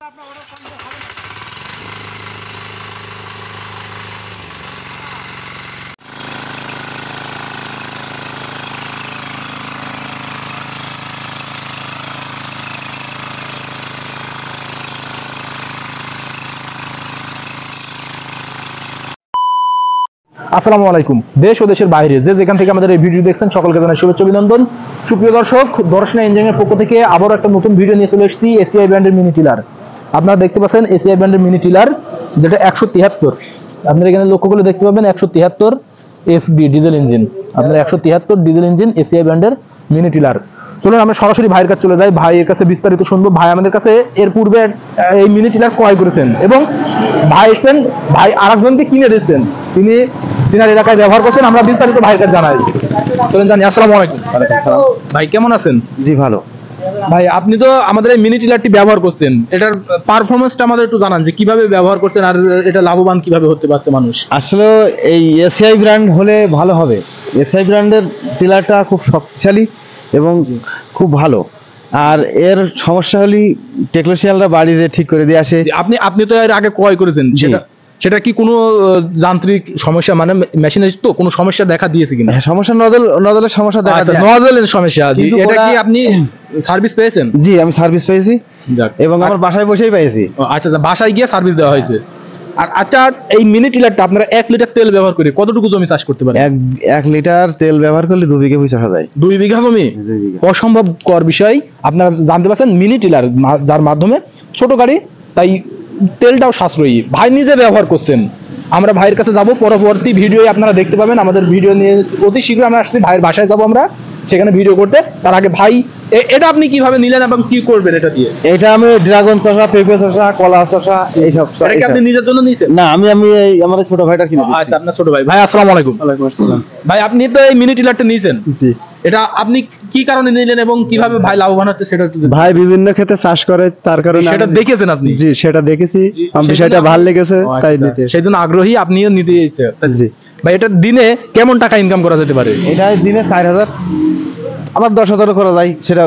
আসসালামু আলাইকুম। দেশ ও দেশের বাইরে যে যেখান থেকে আমাদের এই ভিডিও দেখছেন সকলকে জানাই শুভেচ্ছা অভিনন্দন। সুপ্রিয় দর্শক, দর্শনা ইঞ্জিনিয়ারিং পক্ষ থেকে আবারও একটা নতুন ভিডিও নিয়ে চলে এসেছি। এসিআই ব্র্যান্ডের মিনি টিলার আপনারা দেখতে পাচ্ছেন, এসিআই ব্র্যান্ডের মিনি টিলার যেটা 173। আপনারা এখানে লক্ষ্য করে দেখতে পাবেন 173 এফবি ডিজেল ইঞ্জিন। আপনারা 173 ডিজেল ইঞ্জিন এসিআই ব্র্যান্ডের মিনি টিলার। চলুন আমরা সরাসরি ভাইয়ের কাছে চলে যাই, ভাইয়ের কাছে বিস্তারিত শুনবো। ভাই আমাদের কাছে এর পূর্বে এই মিনি টিলার ক্রয় করেছেন এবং ভাই এসেছেন, ভাই আরেকজনকে কিনে দিচ্ছেন, তিনি তিনার এলাকায় ব্যবহার করছেন। আমরা বিস্তারিত ভাইয়ের কাছে জানাই, চলুন জানি। আসসালামু আলাইকুম। ওয়ালাইকুম আসসালাম। ভাই কেমন আছেন? জি ভালো। ভাই আপনি তো আমাদের এই মিনি টিলারটি ব্যবহার করছেন, এটার পারফরমেন্সটা আমাদের একটু জানান যে কিভাবে ব্যবহার করছেন আর এটা লাভবান কিভাবে হতে পারছে মানুষ। আসলে এই এসিআই ব্র্যান্ড হলে ভালো হবে। এসিআই ব্র্যান্ডের টিলারটা খুব শক্তিশালী এবং খুব ভালো। আর এর সমস্যা হলে টেকনিশিয়ানরা বাড়ি যে ঠিক করে দিয়ে আসে। আপনি তো এর আগে ক্রয় করেছেন, সেটা কি কোনো যান্ত্রিক সমস্যা, মানে মেশিনের তো কোনো সমস্যা দেখা দিয়েছে কিনা? সমস্যা নজলের সমস্যা দেখা যায়। নজলের সমস্যা, এটা কি আপনি সার্ভিস পেয়েছেন? জি আমি সার্ভিস পেয়েছি এবং আমার বাসায় বসেই পেয়েছি। আচ্ছা, বাসায় গিয়ে সার্ভিস দেওয়া হয়েছে। আর আচ্ছা, এই মিনি টিলারটা আপনারা 1 লিটার তেল ব্যবহার করে কতটুকু জমি চাষ করতে পারেন? 1 লিটার তেল ব্যবহার করলে 2 বিঘা চাষা যায়। 2 বিঘা জমি অসম্ভবকর বিষয়। আপনারা জানতে পারছেন মিনি টিলার যার মাধ্যমে ছোট গাড়ি, তাই তেলটাও সাশ্রয়ী। ভাই নিজে ব্যবহার করছেন। আমরা ভাইয়ের কাছে যাব, পরবর্তী ভিডিও আপনারা দেখতে পাবেন। আমাদের ভিডিও নিয়ে অতি শীঘ্র আমরা আসছি, ভাইয়ের বাসায় যাবো আমরা সেখানে ভিডিও করতে। তার আগে ভাই এটা আপনি কিভাবে নিলেন এবং কি করবেন এটা দিয়ে? এটা আমি ড্রাগন চাষা, পেঁপে চাষা, কলা চাষা এইসব। এটা কি আপনি নিজের জন্য নিয়েছেন? না, আমি আমার ছোট ভাইটা কিনে দিয়েছি। আচ্ছা, আপনার ছোট ভাই। ভাই আসসালামু আলাইকুম। ওয়ালাইকুম আসসালাম। ভাই আপনি তো এই মিনি টিলারটা নিয়েছেন, জি। এটা আপনি কি কারণে নিলেন এবং কিভাবে ভাই লাভবান হচ্ছে সেটা একটু? ভাই বিভিন্ন ক্ষেত্রে চাষ করে, তার কারণে সেটা দেখেছেন আপনি? জি সেটা দেখেছি, আমার বিষয়টা ভালো লেগেছে তাই নিতে। সেজন্য আগ্রহী, আপনিও নিতে চাইছেন। জি ভাই এটা দিনে কেমন টাকা ইনকাম করা যেতে পারে? এটা দিনে 4000, আবার 10,000 করা যায়, সেটা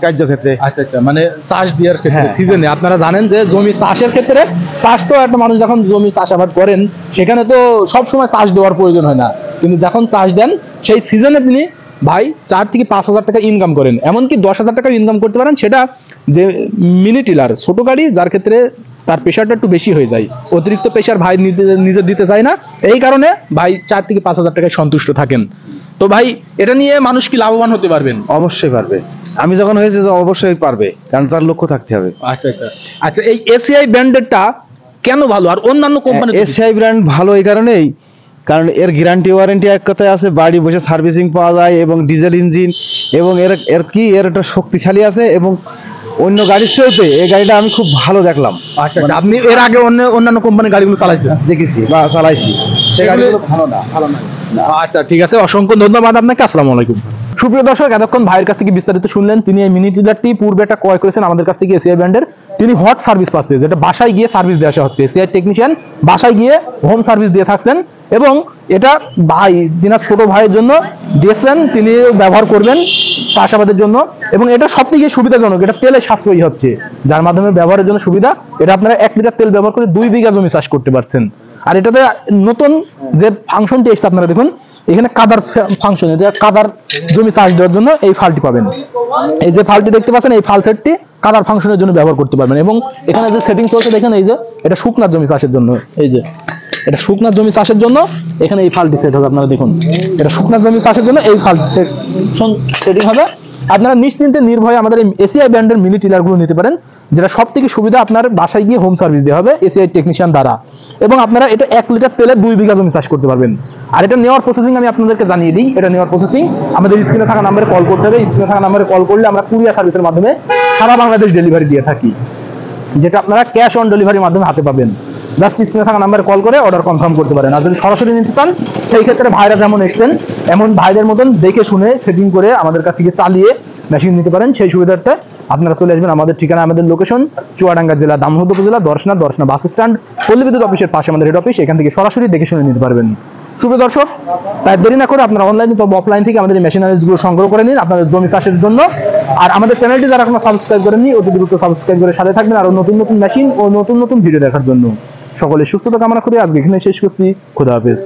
কার্যক্ষেত্রে। আচ্ছা আচ্ছা, মানে চাষ দেওয়ার ক্ষেত্রে সিজনে আপনারা জানেন যে জমি চাষের ক্ষেত্রে চাষ তো একটা মানুষ যখন জমি চাষাবাদ করেন সেখানে তো সব সময় চাষ দেওয়ার প্রয়োজন হয় না, কিন্তু যখন চাষ দেন সেই সিজনে তিনি ভাই 4 থেকে 5,000 টাকা ইনকাম করেন, এমনকি 10,000 টাকা ইনকাম করতে পারেন। সেটা যে মিনি টিলার ছোট গাড়ি, যার ক্ষেত্রে তার প্রেশারটা একটু বেশি হয়ে যায়, অতিরিক্ত প্রেশার ভাই নিজে দিতে চায় না, এই কারণে ভাই 4 থেকে 5,000 টাকায় সন্তুষ্ট থাকেন। তো ভাই এটা নিয়ে মানুষ কি লাভবান হতে পারবেন? অবশ্যই পারবে। আমি যখন হয়েছে তো অবশ্যই পারবে, কারণ তার লক্ষ্য থাকতে হবে। আচ্ছা আচ্ছা আচ্ছা, এই এসিআই ব্র্যান্ডেরটা কেন ভালো আর অন্যান্য কোম্পানি? এসিআই ব্র্যান্ড ভালো এই কারণেই, কারণ এর গ্যারান্টি ওয়ারেন্টি এক কথায় আছে, বাড়ি বসে সার্ভিসিং পাওয়া যায় এবং ডিজেল ইঞ্জিন, এবং এর একটা শক্তিশালী আছে এবং অন্য গাড়ির চেয়েতে এই গাড়িটা আমি খুব ভালো দেখলাম। আচ্ছা আচ্ছা, আপনি এর আগে অন্যান্য কোম্পানির গাড়িগুলো চালাইছেন? দেখেছি বা চালাইছি, সেগুলো ভালো না। আচ্ছা ঠিক আছে, অসংখ্য ধন্যবাদ আপনাকে। আসসালামু আলাইকুম। সুপ্রিয় দর্শক, এতক্ষণ ভাইয়ের কাছ থেকে বিস্তারিত শুনলেন। তিনি এই মিনি টিলারটি পূর্বে একটা ক্রয় করেছেন আমাদের কাছ থেকে এসিআই ব্র্যান্ডের। তিনি হট সার্ভিস পাচ্ছে, যেটা বাসায় গিয়ে সার্ভিস দিয়ে আসা হচ্ছে। এসিআই টেকনিশিয়ান বাসায় গিয়ে হোম সার্ভিস দিয়ে থাকছেন এবং এটা ভাই দিনাজ ছোট ভাইয়ের জন্য দিয়েছেন, তিনি ব্যবহার করবেন চাষাবাদের জন্য। এবং এটা সব থেকে সুবিধাজনক, এটা তেলে সাশ্রয়ী হচ্ছে, যার মাধ্যমে ব্যবহারের জন্য সুবিধা। এটা আপনারা 1 লিটার তেল ব্যবহার করে 2 বিঘা জমি চাষ করতে পারছেন। আর এটাতে নতুন যে ফাংশনটি এসেছে আপনারা দেখুন, এখানে কাদার ফাংশন, এটা কাদার জমি চাষ দেওয়ার জন্য এই ফালটি পাবেন। এই যে ফালটি দেখতে পাচ্ছেন, এই ফাল সেটটি কাদার ফাংশনের জন্য ব্যবহার করতে পারবেন। এবং এখানে যে সেটিং চলছে দেখেন, এই যে এটা শুকনার জমি চাষের জন্য, এই যে এটা শুকনার জমি চাষের জন্য এখানে এই ফালটি সেট হবে। আপনারা দেখুন, এটা শুকনার জমি চাষের জন্য এই ফালটি সেটিং হবে। আপনারা নিশ্চিন্তে নির্ভয়ে আমাদের এই এসিআই ব্র্যান্ডের মিনি টিলারগুলো নিতে পারেন, যেটা সব থেকে সুবিধা। আপনার বাসায় গিয়ে হোম সার্ভিস দেওয়া হবে এসিআই টেকনিশিয়ান দ্বারা, এবং আপনারা এটা 1 লিটার তেলে 2 বিঘা জমি চাষ করতে পারবেন। আর এটা নেওয়ার প্রসেসিং আমি আপনাদেরকে জানিয়ে দিই। এটা নেওয়ার প্রসেসিং আমাদের স্ক্রিনে থাকা নাম্বারে কল করতে হবে। স্ক্রিনে থাকা নাম্বারে কল করলে আমরা কুরিয়ার সার্ভিসের মাধ্যমে সারা বাংলাদেশ ডেলিভারি দিয়ে থাকি, যেটা আপনারা ক্যাশ অন ডেলিভারির মাধ্যমে হাতে পাবেন। জাস্ট স্ক্রিনে থাকা নাম্বারে কল করে অর্ডার কনফার্ম করতে পারেন। আর যদি সরাসরি নিতে চান, সেই ক্ষেত্রে ভাইরা যেমন এসছেন এমন ভাইদের মতন দেখে শুনে সেটিং করে আমাদের কাছ থেকে চালিয়ে মেশিন নিতে পারেন। সেই সুবিধার্থে আপনারা চলে আসবেন আমাদের ঠিকানা, আমাদের লোকেশন চুয়াডাঙ্গা জেলা দামোহর উপজেলা দর্শনা বাস স্ট্যান্ড, পল্লী বিদ্যুৎ অফিসের পাশে আমাদের হেড অফিস। এখান থেকে সরাসরি দেখে শুনে নিতে পারবেন। সুপ্রিয় দর্শক, তাই দেরি না করে আপনারা অনলাইন অথবা অফলাইন থেকে আমাদের এই মেশিনারিজগুলো সংগ্রহ করে নিন আপনাদের জমি চাষের জন্য। আর আমাদের চ্যানেলটি যারা এখনো সাবস্ক্রাইব করেননি অতি দ্রুত সাবস্ক্রাইব করে সাথে থাকবেন আরো নতুন নতুন মেশিন ও নতুন নতুন ভিডিও দেখার জন্য। সকলের সুস্থতা কামনা করে আজকে এখানে শেষ করছি। খোদা হাফেজ।